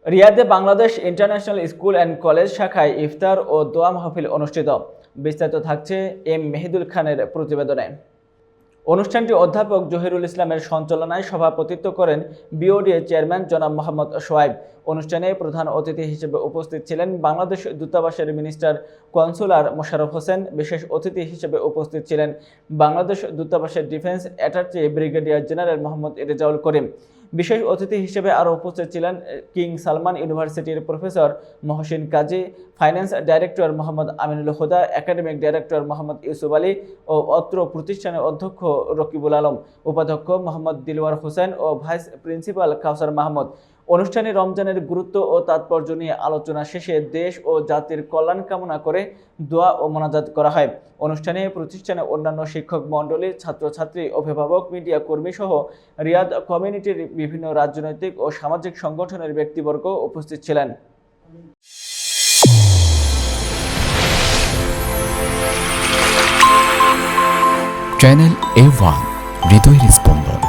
রিয়াদে Bangladesh international school and college শাখায় ইফতার ও দোয়া মাহফিল অনুষ্ঠিত। বিস্তারিত থাকছে এম মেহেদুল খানের প্রতিবেদনে। অনুষ্ঠানটি অধ্যাপক জহিরুল ইসলামের সঞ্চালনায় সভাপতিত্ব করেন বিওডি চেয়ারম্যান জনাব মোহাম্মদ সোহাইব। অনুষ্ঠানে প্রধান অতিথি হিসেবে উপস্থিত ছিলেন বাংলাদেশ দূতাবাসের মিনিস্টার কনসুলার মোশাররফ হোসেন। বিশেষ অতিথি হিসেবে উপস্থিত ছিলেন বাংলাদেশ দূতাবাসের defence attorney brigadier general Mohammad Rezaul Karim. বিশেষ অতিথি হিসেবে আরও উপস্থিত ছিলেন কিং সালমান ইউনিভার্সিটির professor Mohsin Kazi, finance director Mohammad Aminul Huda, academic director Mohammad Yusuf Ali ও অত্র প্রতিষ্ঠানের অধ্যক্ষ রকিবুল আলম, উপাধ্যক্ষ মোহাম্মদ দিলওয়ার হোসেন ও ভাইস প্রিন্সিপাল কাউসার মাহমুদ। অনুষ্ঠানে রমজানের গুরুত্ব ও তাৎপর্য নিয়ে আলোচনা শেষে দেশ ও জাতির কল্যাণ কামনা করে দোয়া ও মোনাজাত করা হয়। অনুষ্ঠানে প্রতিষ্ঠানের অন্যান্য শিক্ষক মণ্ডলী, ছাত্রছাত্রী, অভিভাবক, মিডিয়া কর্মী সহ রিয়াদ কমিউনিটির বিভিন্ন রাজনৈতিক ও সামাজিক সংগঠনের ব্যক্তিবর্গ উপস্থিত ছিলেন। চ্যানেল A1 হৃদয়ের স্পন্দন।